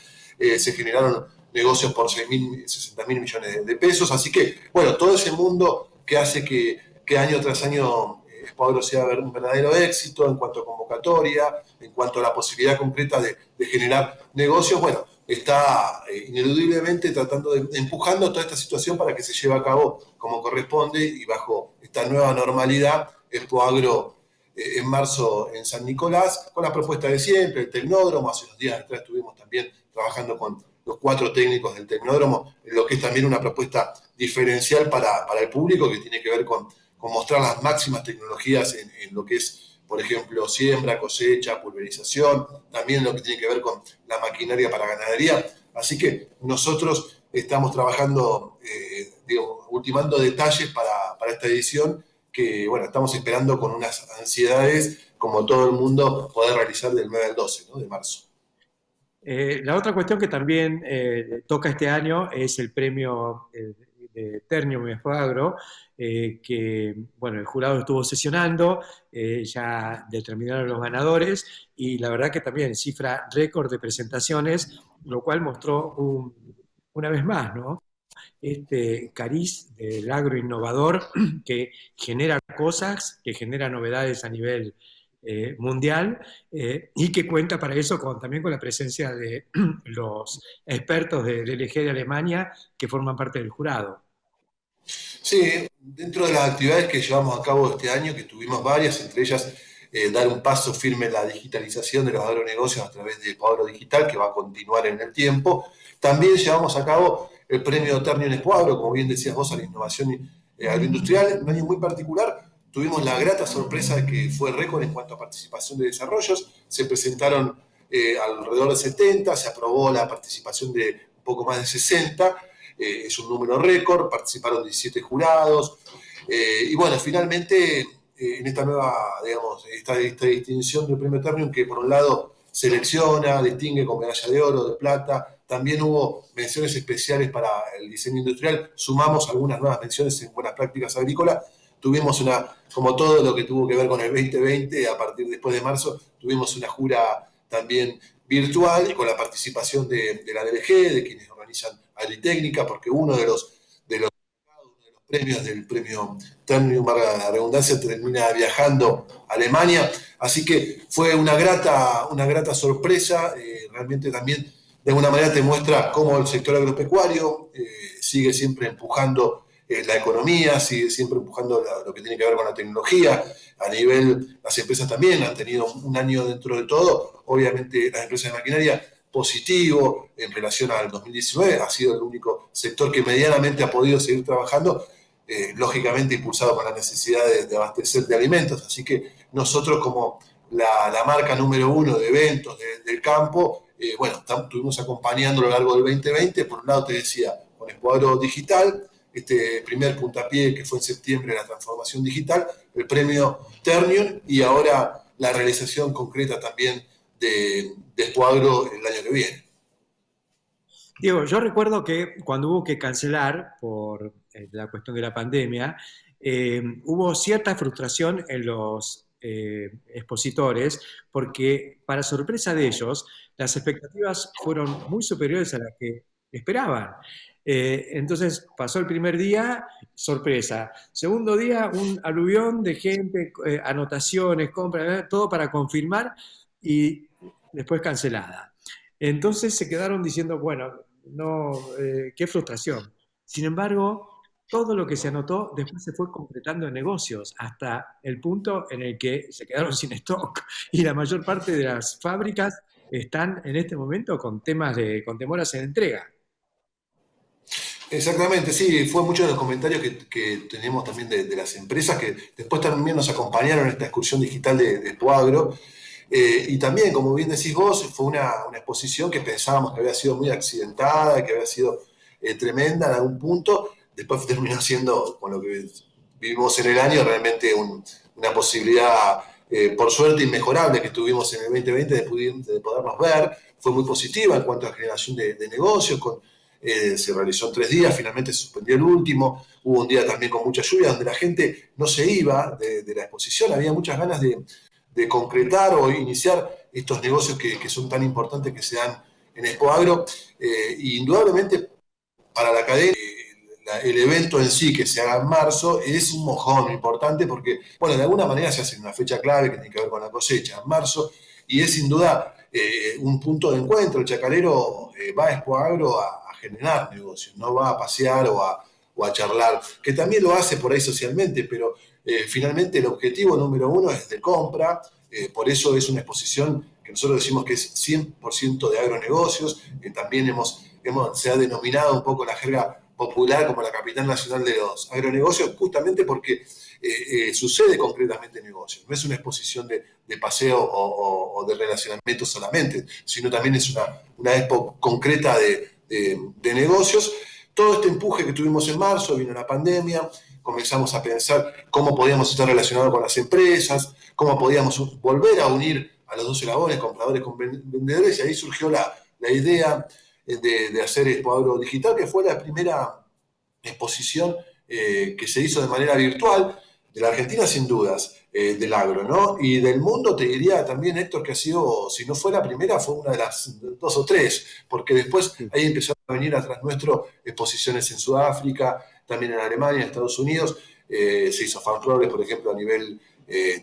se generaron negocios por 60.000 millones de pesos. Así que, bueno, todo ese mundo que hace que año tras año Expoagro sea un verdadero éxito en cuanto a convocatoria, en cuanto a la posibilidad concreta de generar negocios, bueno, está ineludiblemente empujando toda esta situación para que se lleve a cabo como corresponde y bajo esta nueva normalidad, Expoagro en marzo en San Nicolás, con la propuesta de siempre, el Tecnódromo. Hace unos días atrás estuvimos también trabajando con los 4 técnicos del Tecnódromo, en lo que es también una propuesta diferencial para el público, que tiene que ver con mostrar las máximas tecnologías en lo que es, por ejemplo, siembra, cosecha, pulverización, también lo que tiene que ver con la maquinaria para ganadería. Así que nosotros estamos trabajando, ultimando detalles para esta edición, que, bueno, estamos esperando con unas ansiedades, como todo el mundo, poder realizar del 9 al 12, ¿no?, de marzo. La otra cuestión que también toca este año es el premio de Ternium y Expoagro, que, bueno, el jurado estuvo sesionando, ya determinaron los ganadores, y la verdad que también cifra récord de presentaciones, lo cual mostró una vez más, ¿no?, este cariz del agroinnovador que genera cosas, que genera novedades a nivel mundial, y que cuenta para eso también con la presencia de los expertos del LG de Alemania que forman parte del jurado. Sí, dentro de las actividades que llevamos a cabo este año, que tuvimos varias, entre ellas dar un paso firme en la digitalización de los agronegocios a través de Expoagro Digital, que va a continuar en el tiempo. También llevamos a cabo el premio Ternium Expoagro, como bien decías vos, a la innovación agroindustrial. Un año muy particular, tuvimos la grata sorpresa de que fue récord en cuanto a participación de desarrollos. Se presentaron alrededor de 70, se aprobó la participación de un poco más de 60, es un número récord, participaron 17 jurados, y bueno, finalmente en esta nueva, digamos, esta distinción del premio Ternium, que por un lado selecciona, distingue con medalla de oro, de plata, también hubo menciones especiales para el diseño industrial, sumamos algunas nuevas menciones en buenas prácticas agrícolas. Tuvimos como todo lo que tuvo que ver con el 2020, a partir después de marzo, tuvimos una jura también virtual, con la participación de la DLG, de quienes organizan Agritécnica, porque uno de los premios del premio Ternium, para la redundancia, termina viajando a Alemania. Así que fue una grata sorpresa. Realmente también, de alguna manera, te muestra cómo el sector agropecuario sigue siempre empujando la economía, sigue siempre empujando lo que tiene que ver con la tecnología. A nivel, las empresas también han tenido un año dentro de todo. Obviamente las empresas de maquinaria positivo en relación al 2019, ha sido el único sector que medianamente ha podido seguir trabajando, lógicamente impulsado por la necesidad de abastecer de alimentos. Así que nosotros, como la marca número 1 de eventos del campo, bueno, estuvimos acompañando a lo largo del 2020. Por un lado, te decía, con Expoagro Digital, este primer puntapié que fue en septiembre de la transformación digital, el premio Ternium, y ahora la realización concreta también de Expoagro el año que viene. Diego, yo recuerdo que cuando hubo que cancelar por la cuestión de la pandemia, hubo cierta frustración en los expositores, porque para sorpresa de ellos, las expectativas fueron muy superiores a las que esperaban. Entonces pasó el primer día, sorpresa. Segundo día, un aluvión de gente, anotaciones, compras, todo para confirmar, y después cancelada. Entonces se quedaron diciendo, bueno, no, qué frustración. Sin embargo, todo lo que se anotó después se fue concretando en negocios, hasta el punto en el que se quedaron sin stock, y la mayor parte de las fábricas están en este momento con demoras en entrega. Exactamente, sí, fue mucho de los comentarios que tenemos también de las empresas, que después también nos acompañaron en esta excursión digital de Expoagro. Y también, como bien decís vos, fue una exposición que pensábamos que había sido muy accidentada, que había sido tremenda en algún punto. Después terminó siendo, con lo que vivimos en el año, realmente una posibilidad, por suerte, inmejorable que tuvimos en el 2020 de podernos ver. Fue muy positiva en cuanto a generación de negocios. Se realizó en 3 días, finalmente se suspendió el último. Hubo un día también con mucha lluvia, donde la gente no se iba de la exposición. Había muchas ganas de concretar o iniciar estos negocios que son tan importantes, que se dan en Expoagro, indudablemente para la cadena, el evento en sí que se haga en marzo es un mojón importante porque, bueno, de alguna manera se hace en una fecha clave que tiene que ver con la cosecha en marzo y es sin duda un punto de encuentro. El chacarero va a Expoagro a generar negocios, no va a pasear o a charlar, que también lo hace por ahí socialmente, pero finalmente el objetivo número uno es de compra, por eso es una exposición que nosotros decimos que es 100% de agronegocios, que también se ha denominado un poco la jerga popular como la capital nacional de los agronegocios, justamente porque sucede concretamente negocios. No es una exposición de paseo o de relacionamiento solamente, sino también es una expo concreta de negocios. Todo este empuje que tuvimos en marzo, vino la pandemia, comenzamos a pensar cómo podíamos estar relacionados con las empresas, cómo podíamos volver a unir a los dos eslabones, compradores con vendedores, y ahí surgió la idea de hacer Expoagro Digital, que fue la primera exposición que se hizo de manera virtual, de la Argentina sin dudas, del agro, ¿no? Y del mundo te diría también, Héctor, que ha sido, si no fue la primera, fue una de las 2 o 3, porque después ahí empezaron a venir atrás nuestro exposiciones en Sudáfrica, también en Alemania, en Estados Unidos, se hizo FanFlores, por ejemplo, a nivel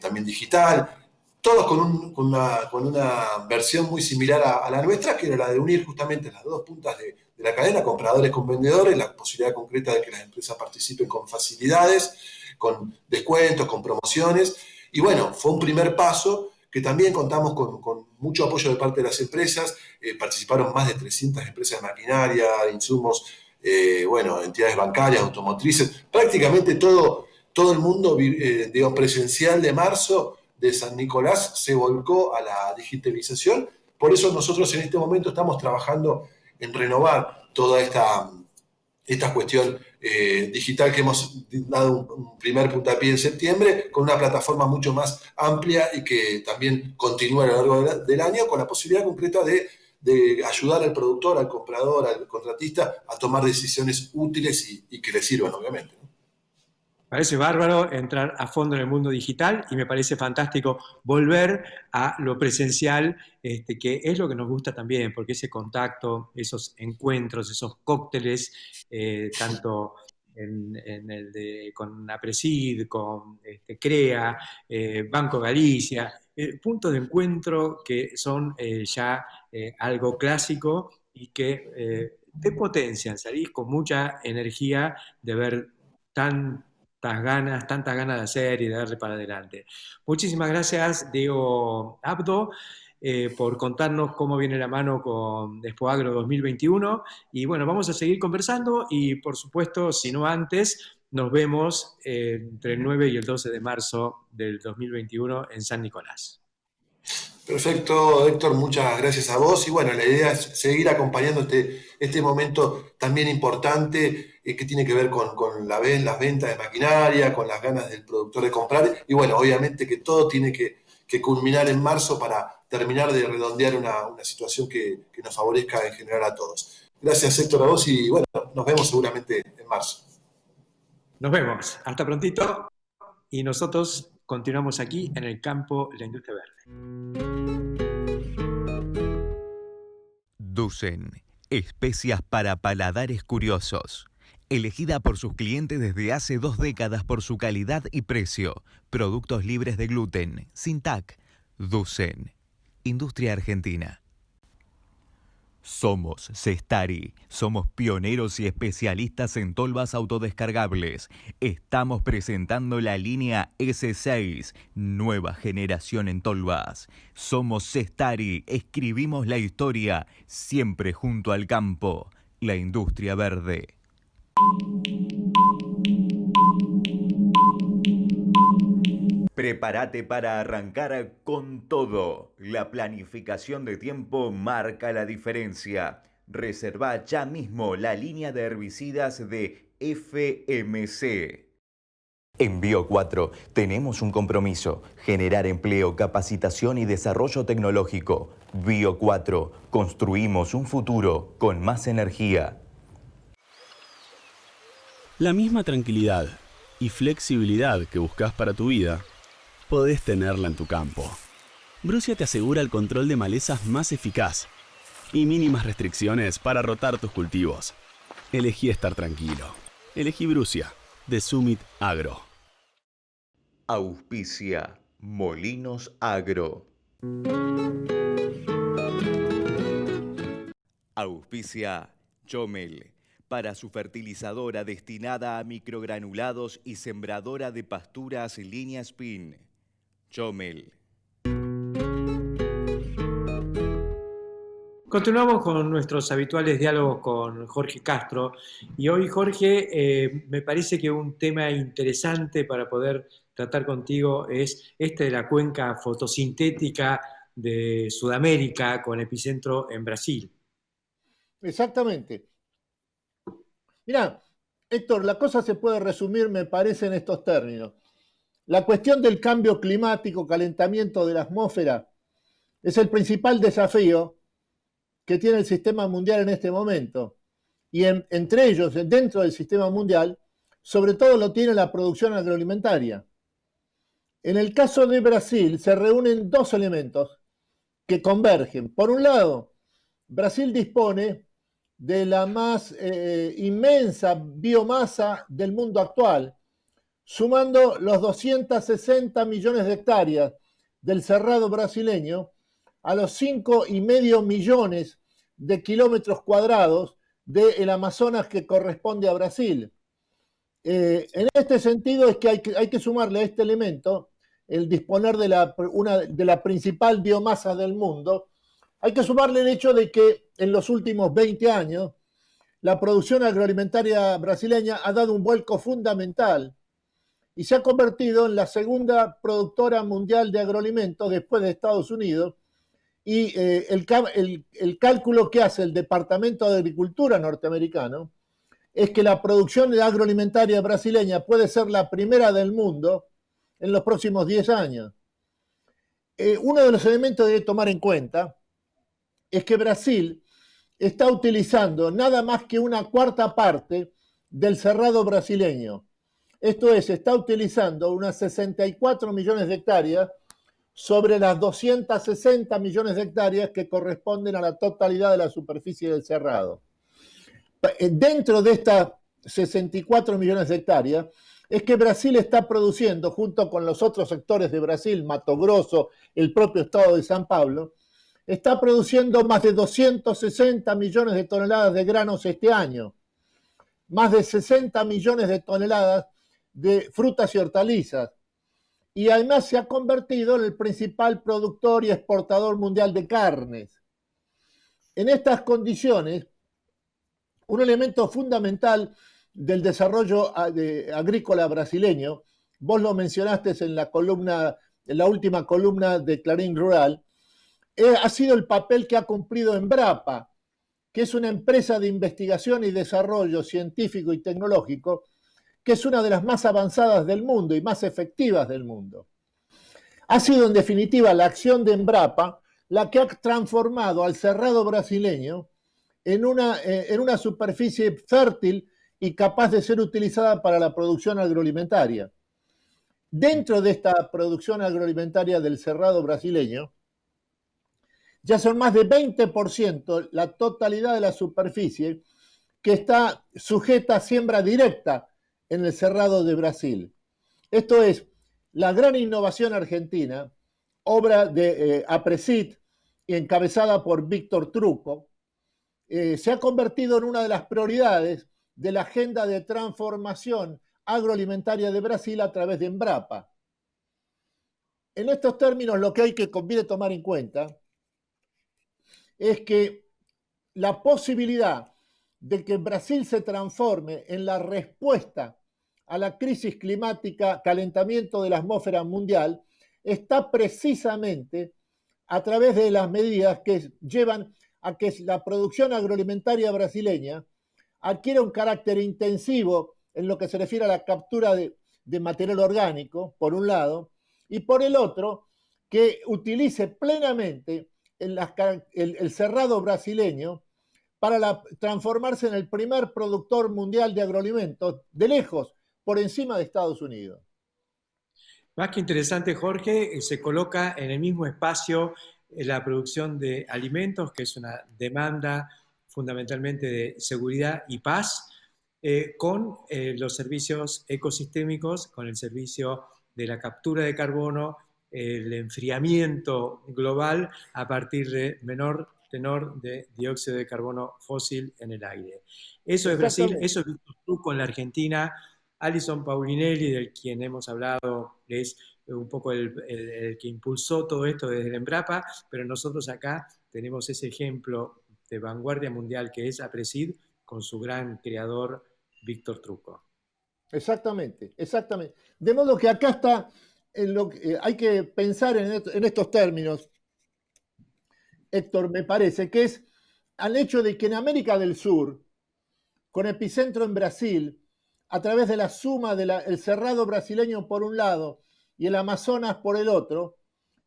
también digital, todos con una versión muy similar a la nuestra, que era la de unir justamente las dos puntas de la cadena, compradores con vendedores, la posibilidad concreta de que las empresas participen con facilidades, con descuentos, con promociones. Y bueno, fue un primer paso que también contamos con mucho apoyo de parte de las empresas. Participaron más de 300 empresas de maquinaria, de insumos, entidades bancarias, automotrices, prácticamente todo el mundo presencial de marzo de San Nicolás se volcó a la digitalización. Por eso nosotros en este momento estamos trabajando en renovar toda esta cuestión digital que hemos dado un primer puntapié en septiembre con una plataforma mucho más amplia y que también continúa a lo largo del año con la posibilidad concreta de ayudar al productor, al comprador, al contratista a tomar decisiones útiles y que le sirvan, obviamente. Parece bárbaro entrar a fondo en el mundo digital y me parece fantástico volver a lo presencial, que es lo que nos gusta también, porque ese contacto, esos encuentros, esos cócteles, tanto con APRESID, con CREA, Banco Galicia, puntos de encuentro que son ya algo clásico y que te potencian, salís con mucha energía de ver tantas ganas de hacer y de darle para adelante. Muchísimas gracias, Diego Abdo, por contarnos cómo viene la mano con Expoagro 2021. Y bueno, vamos a seguir conversando y por supuesto, si no antes, nos vemos entre el 9 y el 12 de marzo del 2021 en San Nicolás. Perfecto, Héctor, muchas gracias a vos. Y bueno, la idea es seguir acompañando este momento también importante que tiene que ver con las ventas de maquinaria, con las ganas del productor de comprar. Y bueno, obviamente que todo tiene que culminar en marzo para terminar de redondear una situación que nos favorezca en general a todos. Gracias, Héctor, a vos y bueno, nos vemos seguramente en marzo. Nos vemos. Hasta prontito. Y nosotros continuamos aquí en el campo de la industria verde. Dusen, especias para paladares curiosos. Elegida por sus clientes desde hace 2 décadas por su calidad y precio. Productos libres de gluten, sin TAC. Dusen, industria argentina. Somos Cestari, somos pioneros y especialistas en tolvas autodescargables. Estamos presentando la línea S6, nueva generación en tolvas. Somos Cestari, escribimos la historia, siempre junto al campo, la industria verde. Prepárate para arrancar con todo. La planificación de tiempo marca la diferencia. Reserva ya mismo la línea de herbicidas de FMC. En Bio4 tenemos un compromiso: generar empleo, capacitación y desarrollo tecnológico. Bio4, construimos un futuro con más energía. La misma tranquilidad y flexibilidad que buscas para tu vida podés tenerla en tu campo. Brucia te asegura el control de malezas más eficaz, y mínimas restricciones para rotar tus cultivos. Elegí estar tranquilo. Elegí Brucia, de Summit Agro. Auspicia Molinos Agro. Auspicia Chomel, para su fertilizadora destinada a microgranulados y sembradora de pasturas línea Spin. Chomel. Continuamos con nuestros habituales diálogos con Jorge Castro y hoy, Jorge, me parece que un tema interesante para poder tratar contigo es este de la cuenca fotosintética de Sudamérica con epicentro en Brasil. Exactamente. Mirá, Héctor, la cosa se puede resumir, me parece, en estos términos. La cuestión del cambio climático, calentamiento de la atmósfera, es el principal desafío que tiene el sistema mundial en este momento. Y entre ellos, dentro del sistema mundial, sobre todo lo tiene la producción agroalimentaria. En el caso de Brasil se reúnen dos elementos que convergen. Por un lado, Brasil dispone de la más inmensa biomasa del mundo actual, sumando los 260 millones de hectáreas del cerrado brasileño a los 5,5 millones de kilómetros cuadrados del Amazonas que corresponde a Brasil. En este sentido es que hay que sumarle a este elemento el disponer de la principal biomasa del mundo. Hay que sumarle el hecho de que en los últimos 20 años la producción agroalimentaria brasileña ha dado un vuelco fundamental y se ha convertido en la segunda productora mundial de agroalimentos después de Estados Unidos. Y el cálculo que hace el Departamento de Agricultura norteamericano es que la producción agroalimentaria brasileña puede ser la primera del mundo en los próximos 10 años. Uno de los elementos que hay que tomar en cuenta es que Brasil está utilizando nada más que una cuarta parte del cerrado brasileño. Esto es, está utilizando unas 64 millones de hectáreas sobre las 260 millones de hectáreas que corresponden a la totalidad de la superficie del cerrado. Dentro de estas 64 millones de hectáreas es que Brasil está produciendo, junto con los otros sectores de Brasil, Mato Grosso, el propio estado de San Pablo, está produciendo más de 260 millones de toneladas de granos este año, más de 60 millones de toneladas de frutas y hortalizas, y además se ha convertido en el principal productor y exportador mundial de carnes. En estas condiciones, un elemento fundamental del desarrollo agrícola brasileño, vos lo mencionaste en la última columna de Clarín Rural, ha sido el papel que ha cumplido Embrapa, que es una empresa de investigación y desarrollo científico y tecnológico que es una de las más avanzadas del mundo y más efectivas del mundo. Ha sido en definitiva la acción de Embrapa la que ha transformado al cerrado brasileño en una superficie fértil y capaz de ser utilizada para la producción agroalimentaria. Dentro de esta producción agroalimentaria del cerrado brasileño, ya son más de 20% la totalidad de la superficie que está sujeta a siembra directa en el cerrado de Brasil. Esto es la gran innovación argentina, obra de APRESIT y encabezada por Víctor Trucco, se ha convertido en una de las prioridades de la agenda de transformación agroalimentaria de Brasil a través de Embrapa. En estos términos, lo que conviene tomar en cuenta es que la posibilidad de que Brasil se transforme en la respuesta a la crisis climática, calentamiento de la atmósfera mundial, está precisamente a través de las medidas que llevan a que la producción agroalimentaria brasileña adquiera un carácter intensivo en lo que se refiere a la captura de material orgánico, por un lado, y por el otro, que utilice plenamente el cerrado brasileño para transformarse en el primer productor mundial de agroalimentos, de lejos, por encima de Estados Unidos. Más que interesante, Jorge, se coloca en el mismo espacio la producción de alimentos, que es una demanda fundamentalmente de seguridad y paz, con los servicios ecosistémicos, con el servicio de la captura de carbono, el enfriamiento global a partir de menor tenor de dióxido de carbono fósil en el aire. Eso es Brasil, eso es Víctor Trucco en la Argentina. Alison Paulinelli, del quien hemos hablado, es un poco el que impulsó todo esto desde el Embrapa, pero nosotros acá tenemos ese ejemplo de vanguardia mundial que es APRESID con su gran creador Víctor Trucco. Exactamente, exactamente. De modo que acá está, hay que pensar en estos términos, Héctor, me parece, que es al hecho de que en América del Sur, con epicentro en Brasil, a través de la suma del Cerrado brasileño por un lado y el Amazonas por el otro,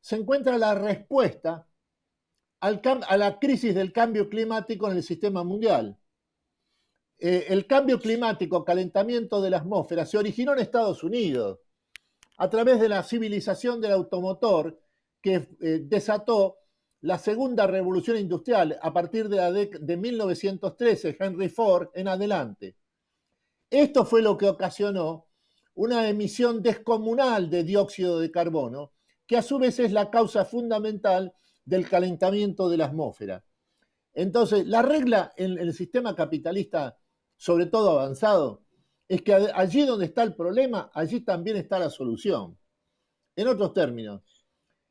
se encuentra la respuesta a la crisis del cambio climático en el sistema mundial. El cambio climático, calentamiento de la atmósfera, se originó en Estados Unidos a través de la civilización del automotor que desató la segunda revolución industrial a partir de 1913, Henry Ford en adelante. Esto fue lo que ocasionó una emisión descomunal de dióxido de carbono, que a su vez es la causa fundamental del calentamiento de la atmósfera. Entonces, la regla en el sistema capitalista, sobre todo avanzado, es que allí donde está el problema, allí también está la solución. En otros términos,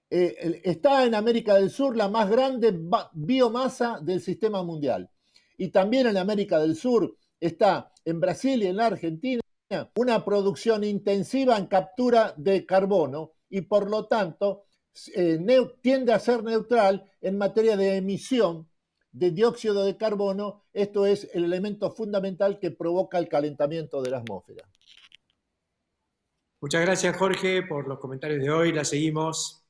está en América del Sur la más grande biomasa del sistema mundial. Y también en América del Sur está en Brasil y en la Argentina una producción intensiva en captura de carbono y por lo tanto tiende a ser neutral en materia de emisión de dióxido de carbono. Esto es el elemento fundamental que provoca el calentamiento de la atmósfera. Muchas gracias, Jorge, por los comentarios de hoy. La seguimos.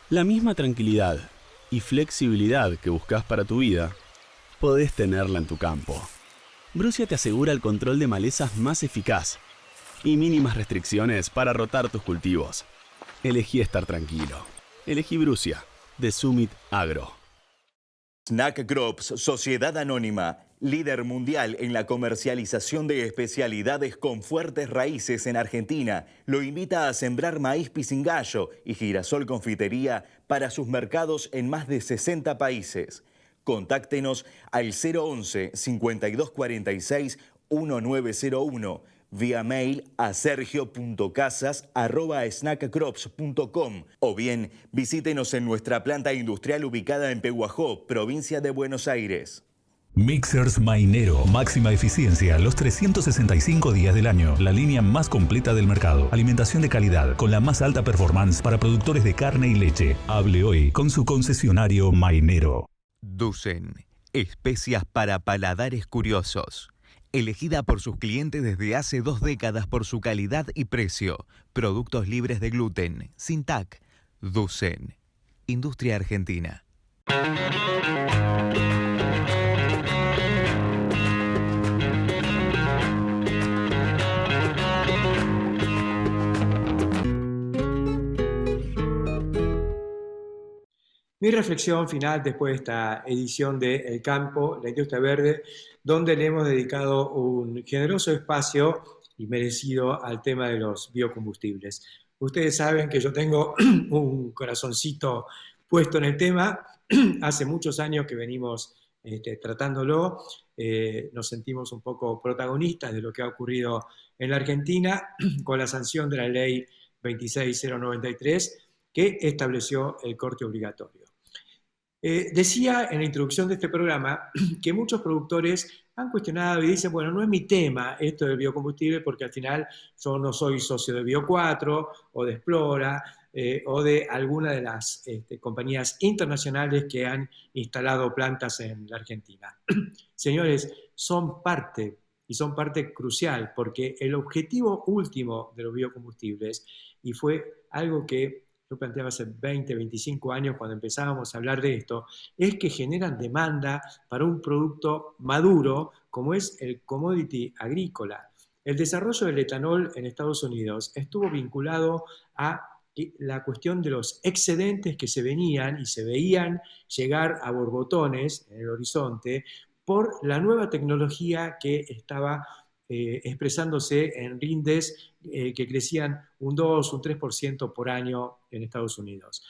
La misma tranquilidad y flexibilidad que buscas para tu vida, podés tenerla en tu campo. Brucia te asegura el control de malezas más eficaz y mínimas restricciones para rotar tus cultivos. Elegí estar tranquilo. Elegí Brucia, de Summit Agro. Snack Crops, Sociedad Anónima, líder mundial en la comercialización de especialidades con fuertes raíces en Argentina, lo invita a sembrar maíz pisingallo y girasol confitería para sus mercados en más de 60 países. Contáctenos al 011 5246 1901, vía mail a sergio.casas@snackcrops.com o bien visítenos en nuestra planta industrial ubicada en Pehuajó, provincia de Buenos Aires. Mixers Mainero, máxima eficiencia los 365 días del año. La línea más completa del mercado. Alimentación de calidad con la más alta performance para productores de carne y leche. Hable hoy con su concesionario Mainero. Dusen, especias para paladares curiosos. Elegida por sus clientes desde hace 2 décadas por su calidad y precio. Productos libres de gluten, sin TAC. Dusen, industria argentina. Mi reflexión final después de esta edición de El Campo, la industria verde, donde le hemos dedicado un generoso espacio y merecido al tema de los biocombustibles. Ustedes saben que yo tengo un corazoncito puesto en el tema. Hace muchos años que venimos tratándolo. Nos sentimos un poco protagonistas de lo que ha ocurrido en la Argentina con la sanción de la ley 26093 que estableció el corte obligatorio. Decía en la introducción de este programa que muchos productores han cuestionado y dicen, bueno, no es mi tema esto del biocombustible porque al final yo no soy socio de Bio4 o de Explora o de alguna de las compañías internacionales que han instalado plantas en la Argentina. Señores, son parte, y son parte crucial, porque el objetivo último de los biocombustibles, y fue algo que yo planteaba hace 20, 25 años cuando empezábamos a hablar de esto, es que generan demanda para un producto maduro como es el commodity agrícola. El desarrollo del etanol en Estados Unidos estuvo vinculado a la cuestión de los excedentes que se venían y se veían llegar a borbotones en el horizonte por la nueva tecnología que estaba expresándose en rindes que crecían un 2, un 3% por año en Estados Unidos.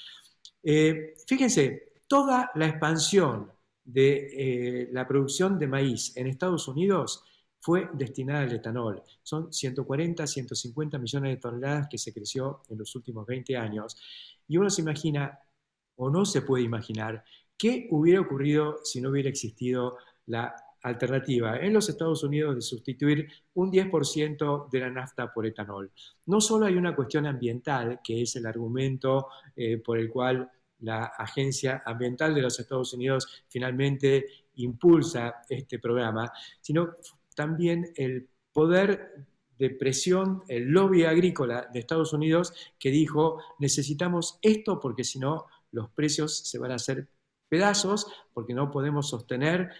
Fíjense, toda la expansión de la producción de maíz en Estados Unidos fue destinada al etanol. Son 140, 150 millones de toneladas que se creció en los últimos 20 años. Y uno se imagina, o no se puede imaginar, qué hubiera ocurrido si no hubiera existido la alternativa en los Estados Unidos de sustituir un 10% de la nafta por etanol. No solo hay una cuestión ambiental, que es el argumento por el cual la Agencia Ambiental de los Estados Unidos finalmente impulsa este programa, sino también el poder de presión, el lobby agrícola de Estados Unidos que dijo, necesitamos esto porque si no los precios se van a hacer pedazos, porque no podemos sostener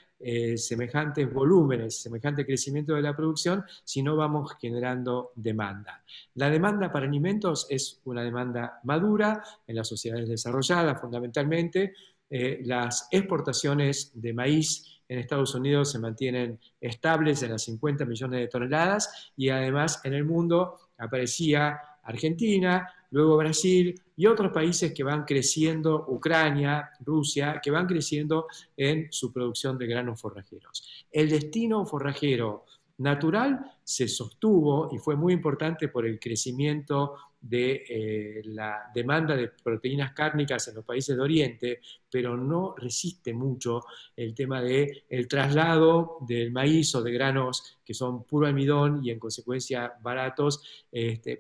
semejantes volúmenes, semejante crecimiento de la producción, si no vamos generando demanda. La demanda para alimentos es una demanda madura en las sociedades desarrolladas, fundamentalmente. Las exportaciones de maíz en Estados Unidos se mantienen estables en las 50 millones de toneladas y además en el mundo aparecía Argentina, luego Brasil y otros países que van creciendo, Ucrania, Rusia, que van creciendo en su producción de granos forrajeros. El destino forrajero natural se sostuvo y fue muy importante por el crecimiento de la demanda de proteínas cárnicas en los países de Oriente, pero no resiste mucho el tema del traslado del maíz o de granos que son puro almidón y en consecuencia baratos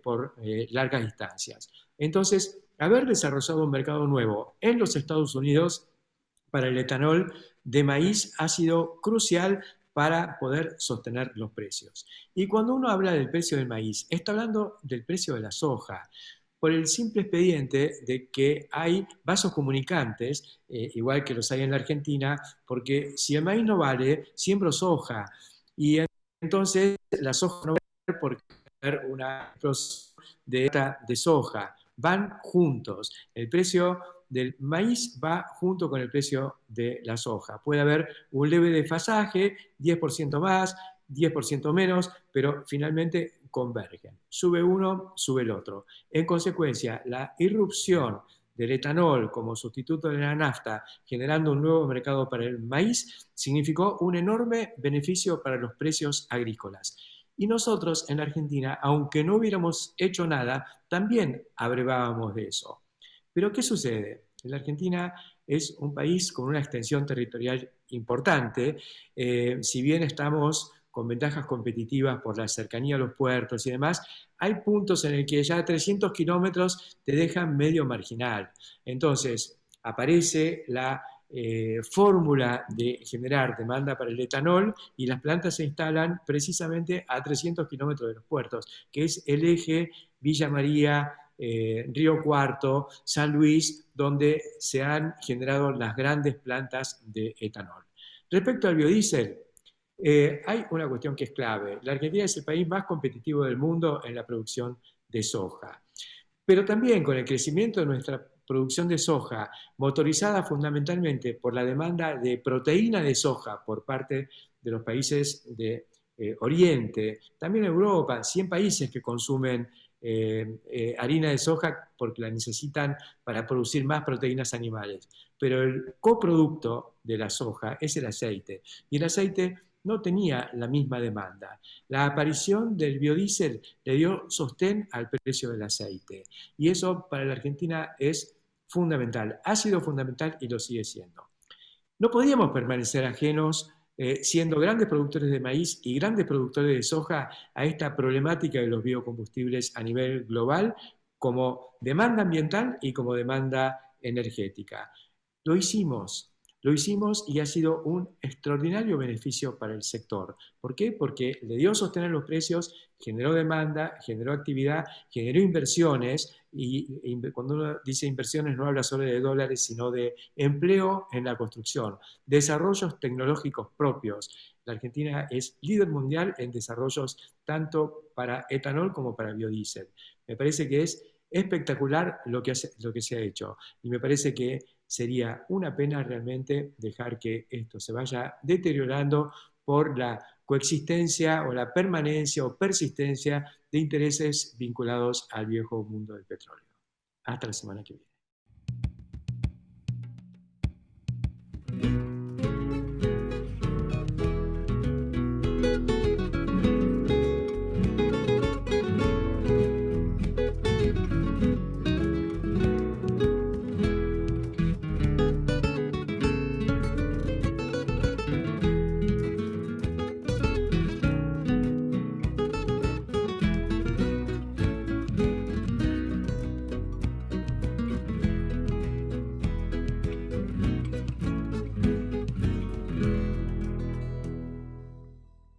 por largas distancias. Entonces, haber desarrollado un mercado nuevo en los Estados Unidos para el etanol de maíz ha sido crucial para poder sostener los precios. Y cuando uno habla del precio del maíz, está hablando del precio de la soja, por el simple expediente de que hay vasos comunicantes, igual que los hay en la Argentina, porque si el maíz no vale, siembro soja, y entonces la soja no vale por tener una de soja, van juntos. El precio del maíz va junto con el precio de la soja. Puede haber un leve desfasaje, 10% más, 10% menos, pero finalmente convergen. Sube uno, sube el otro. En consecuencia, la irrupción del etanol como sustituto de la nafta, generando un nuevo mercado para el maíz, significó un enorme beneficio para los precios agrícolas. Y nosotros en la Argentina, aunque no hubiéramos hecho nada, también abrevábamos de eso. Pero ¿qué sucede? La Argentina es un país con una extensión territorial importante, si bien estamos con ventajas competitivas por la cercanía a los puertos y demás, hay puntos en el que ya 300 kilómetros te dejan medio marginal. Entonces, aparece la fórmula de generar demanda para el etanol y las plantas se instalan precisamente a 300 kilómetros de los puertos, que es el eje Villa María, Río Cuarto, San Luis, donde se han generado las grandes plantas de etanol. Respecto al biodiesel, hay una cuestión que es clave. La Argentina es el país más competitivo del mundo en la producción de soja. Pero también con el crecimiento de nuestra producción de soja, motorizada fundamentalmente por la demanda de proteína de soja por parte de los países de Oriente, también Europa, 100 países que consumen harina de soja porque la necesitan para producir más proteínas animales. Pero el coproducto de la soja es el aceite, y el aceite no tenía la misma demanda. La aparición del biodiesel le dio sostén al precio del aceite, y eso para la Argentina es fundamental, ha sido fundamental y lo sigue siendo. No podíamos permanecer ajenos siendo grandes productores de maíz y grandes productores de soja a esta problemática de los biocombustibles a nivel global como demanda ambiental y como demanda energética. Lo hicimos Lo hicimos y ha sido un extraordinario beneficio para el sector. ¿Por qué? Porque le dio sostener los precios, generó demanda, generó actividad, generó inversiones, y cuando uno dice inversiones no habla solo de dólares, sino de empleo en la construcción, desarrollos tecnológicos propios. La Argentina es líder mundial en desarrollos tanto para etanol como para biodiesel. Me parece que es espectacular lo que se ha hecho, y me parece que sería una pena realmente dejar que esto se vaya deteriorando por la coexistencia o la permanencia o persistencia de intereses vinculados al viejo mundo del petróleo. Hasta la semana que viene.